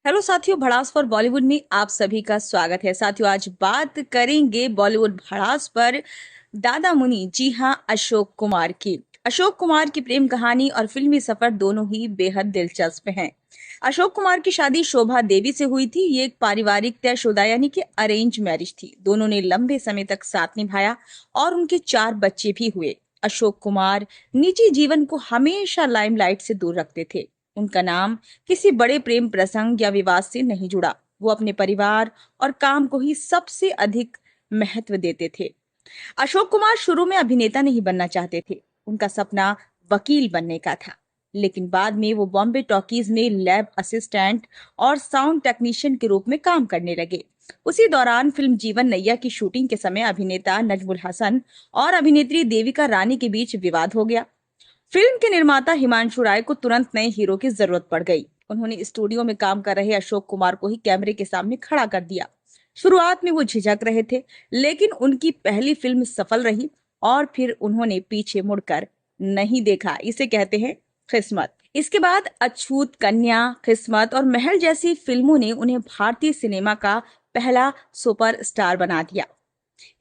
Hello साथियों, भड़ास पर बॉलीवुड में आप सभी का स्वागत है। साथियों, आज बात करेंगे बॉलीवुड भड़ास पर दादा मुनि, जी हाँ, अशोक कुमार की। अशोक कुमार की प्रेम कहानी और फिल्मी सफर दोनों ही बेहद दिलचस्प हैं। अशोक कुमार की शादी शोभा देवी से हुई थी। ये एक पारिवारिक तयशुदा यानी कि अरेंज मैरिज थी। दोनों ने लंबे समय तक साथ निभाया और उनके 4 बच्चे भी हुए। अशोक कुमार निजी जीवन को हमेशा लाइमलाइट से दूर रखते थे। उनका नाम किसी बड़े प्रेम प्रसंग या विवाद से नहीं जुड़ा। वो अपने परिवार और काम को ही सबसे अधिक महत्व देते थे। अशोक कुमार शुरू में अभिनेता नहीं बनना चाहते थे। उनका सपना वकील बनने का था। लेकिन बाद में वो बॉम्बे टॉकीज में लैब असिस्टेंट और साउंड टेक्नीशियन के रूप में काम करने लगे। उसी दौरान फिल्म जीवन नैया की शूटिंग के समय अभिनेता नजमुल हसन और अभिनेत्री देविका रानी के बीच विवाद हो गया। फिल्म के निर्माता हिमांशु राय को तुरंत नए हीरो की जरूरत पड़ गई। उन्होंने स्टूडियो में काम कर रहे अशोक कुमार को ही कैमरे के सामने खड़ा कर दिया। शुरुआत में वो झिझक रहे थे, लेकिन उनकी पहली फिल्म सफल रही और फिर उन्होंने पीछे मुड़कर नहीं देखा। इसे कहते हैं किस्मत। इसके बाद अछूत कन्या, किस्मत और महल जैसी फिल्मों ने उन्हें भारतीय सिनेमा का पहला सुपरस्टार बना दिया।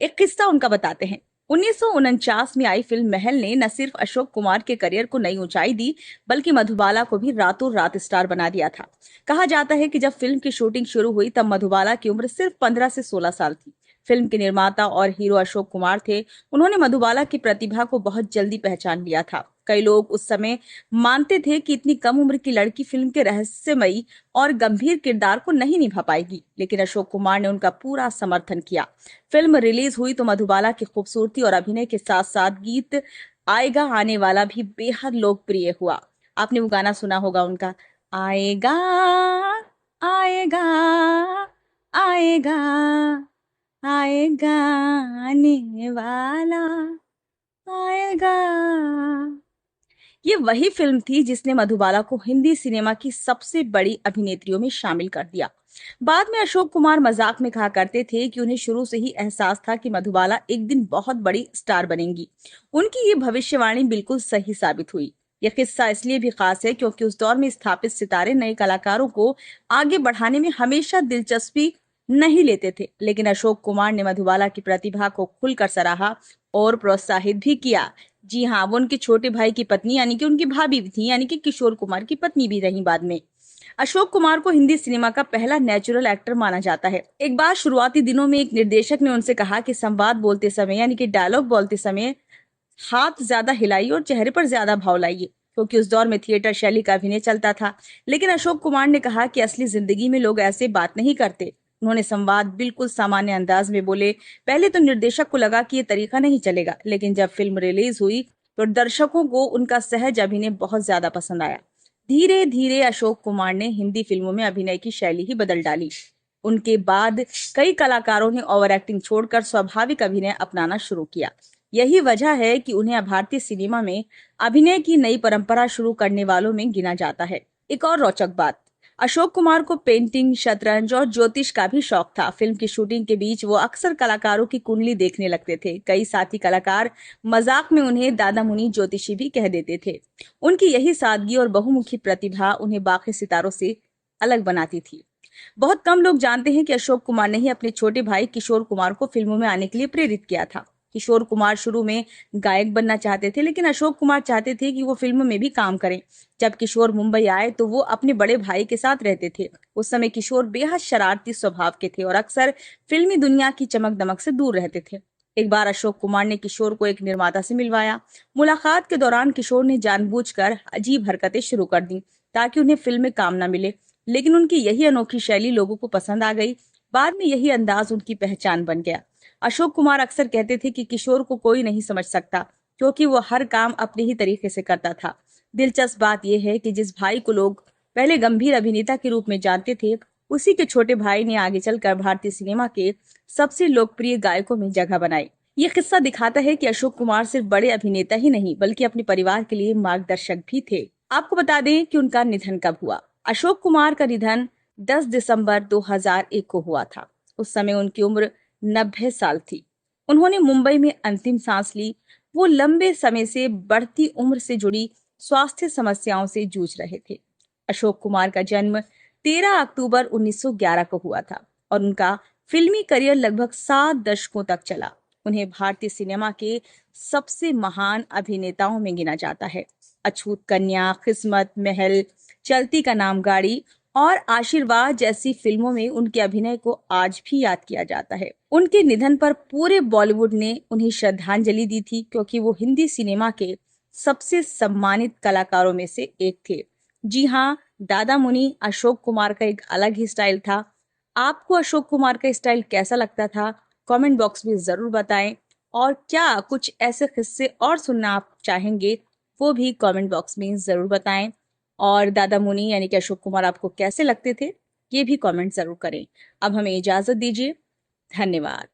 एक किस्सा उनका बताते हैं। 1949 में आई फिल्म महल ने न सिर्फ अशोक कुमार के करियर को नई ऊंचाई दी, बल्कि मधुबाला को भी रातों रात स्टार बना दिया था। कहा जाता है कि जब फिल्म की शूटिंग शुरू हुई तब मधुबाला की उम्र सिर्फ 15 से 16 साल थी। फिल्म के निर्माता और हीरो अशोक कुमार थे। उन्होंने मधुबाला की प्रतिभा को बहुत जल्दी पहचान लिया था। कई लोग उस समय मानते थे कि इतनी कम उम्र की लड़की फिल्म के रहस्यमयी और गंभीर किरदार को नहीं निभा पाएगी, लेकिन अशोक कुमार ने उनका पूरा समर्थन किया। फिल्म रिलीज हुई तो मधुबाला की खूबसूरती और अभिनय के साथ साथ गीत आएगा आने वाला भी बेहद लोकप्रिय हुआ। आपने वो गाना सुना होगा उनका, आएगा आएगा आएगा आएगा आने वाला आएगा। ये वही फिल्म थी जिसने मधुबाला को हिंदी सिनेमा की सबसे बड़ी अभिनेत्रियों में शामिल कर दिया। बाद में अशोक कुमार मजाक में कहा करते थे कि उन्हें शुरू से ही एहसास था कि मधुबाला एक दिन बहुत बड़ी स्टार बनेंगी। उनकी ये भविष्यवाणी बिल्कुल सही साबित हुई। यह किस्सा इसलिए भी खास है क्योंकि उस दौर में स्थापित सितारे नए कलाकारों को आगे बढ़ाने में हमेशा दिलचस्पी नहीं लेते थे, लेकिन अशोक कुमार ने मधुबाला की प्रतिभा को खुलकर सराहा और प्रोत्साहित भी किया। जी हाँ, वो उनके छोटे भाई की पत्नी यानी कि उनकी भाभी भी थी, यानी कि किशोर कुमार की पत्नी भी रही बाद में। अशोक कुमार को हिंदी सिनेमा का पहला नेचुरल एक्टर माना जाता है। एक बार शुरुआती दिनों में एक निर्देशक ने उनसे कहा कि संवाद बोलते समय यानी कि डायलॉग बोलते समय हाथ ज्यादा हिलाइए और चेहरे पर ज्यादा भाव लाइए, क्योंकि उस दौर में थिएटर शैली का अभिनय चलता था। लेकिन अशोक कुमार ने कहा कि असली जिंदगी में लोग ऐसे बात नहीं करते। उन्होंने संवाद बिल्कुल सामान्य अंदाज में बोले। पहले तो निर्देशक को लगा कि ये तरीका नहीं चलेगा, लेकिन जब फिल्म रिलीज हुई तो दर्शकों को उनका सहज अभिनय बहुत ज्यादा पसंद आया। धीरे धीरे अशोक कुमार ने हिंदी फिल्मों में अभिनय की शैली ही बदल डाली। उनके बाद कई कलाकारों ने ओवर एक्टिंग छोड़कर स्वाभाविक अभिनय अपनाना शुरू किया। यही वजह है कि उन्हें भारतीय सिनेमा में अभिनय की नई परंपरा शुरू करने वालों में गिना जाता है। एक और रोचक बात, अशोक कुमार को पेंटिंग, शतरंज और ज्योतिष का भी शौक था। फिल्म की शूटिंग के बीच वो अक्सर कलाकारों की कुंडली देखने लगते थे। कई साथी कलाकार मजाक में उन्हें दादा मुनि ज्योतिषी भी कह देते थे। उनकी यही सादगी और बहुमुखी प्रतिभा उन्हें बाकी सितारों से अलग बनाती थी। बहुत कम लोग जानते हैं कि अशोक कुमार ने ही अपने छोटे भाई किशोर कुमार को फिल्मों में आने के लिए प्रेरित किया था। किशोर कुमार शुरू में गायक बनना चाहते थे, लेकिन अशोक कुमार चाहते थे कि वो फिल्म में भी काम करें। जब किशोर मुंबई आए तो वो अपने बड़े भाई के साथ रहते थे। उस समय किशोर बेहद शरारती स्वभाव के थे और अक्सर फिल्मी दुनिया की चमक दमक से दूर रहते थे। एक बार अशोक कुमार ने किशोर को एक निर्माता से मिलवाया। मुलाकात के दौरान किशोर ने जानबूझकर अजीब हरकतें शुरू कर दी ताकि उन्हें फिल्म में काम न मिले, लेकिन उनकी यही अनोखी शैली लोगों को पसंद आ गई। बाद में यही अंदाज उनकी पहचान बन गया। अशोक कुमार अक्सर कहते थे कि किशोर को कोई नहीं समझ सकता, क्योंकि वो हर काम अपने ही तरीके से करता था। दिलचस्प बात यह है कि जिस भाई को लोग पहले गंभीर अभिनेता के रूप में जानते थे, उसी के छोटे भाई ने आगे चलकर भारतीय सिनेमा के सबसे लोकप्रिय गायकों में जगह बनाई। ये किस्सा दिखाता है कि अशोक कुमार सिर्फ बड़े अभिनेता ही नहीं, बल्कि अपने परिवार के लिए मार्गदर्शक भी थे। आपको बता दें कि उनका निधन कब हुआ। अशोक कुमार का निधन 10 दिसंबर 2001 को हुआ था। उस समय उनकी उम्र 90 साल थी। उन्होंने मुंबई में अंतिम सांस ली। वो लंबे समय से बढ़ती उम्र से जुड़ी स्वास्थ्य समस्याओं से जूझ रहे थे। अशोक कुमार का जन्म 13 अक्टूबर 1911 को हुआ था और उनका फिल्मी करियर लगभग 7 दशकों तक चला। उन्हें भारतीय सिनेमा के सबसे महान अभिनेताओं में गिना जाता है। अछूत कन्या, किस्मत, महल, चलती का नाम गाड़ी और आशीर्वाद जैसी फिल्मों में उनके अभिनय को आज भी याद किया जाता है। उनके निधन पर पूरे बॉलीवुड ने उन्हें श्रद्धांजलि दी थी, क्योंकि वो हिंदी सिनेमा के सबसे सम्मानित कलाकारों में से एक थे। जी हाँ, दादा मुनि अशोक कुमार का एक अलग ही स्टाइल था। आपको अशोक कुमार का स्टाइल कैसा लगता था? कमेंट बॉक्स में जरूर बताएं। और क्या कुछ ऐसे किस्से और सुनना आप चाहेंगे, वो भी कमेंट बॉक्स में जरूर बताएं। और दादा मुनि यानी कि अशोक कुमार आपको कैसे लगते थे, ये भी कमेंट जरूर करें। अब हमें इजाजत दीजिए। धन्यवाद।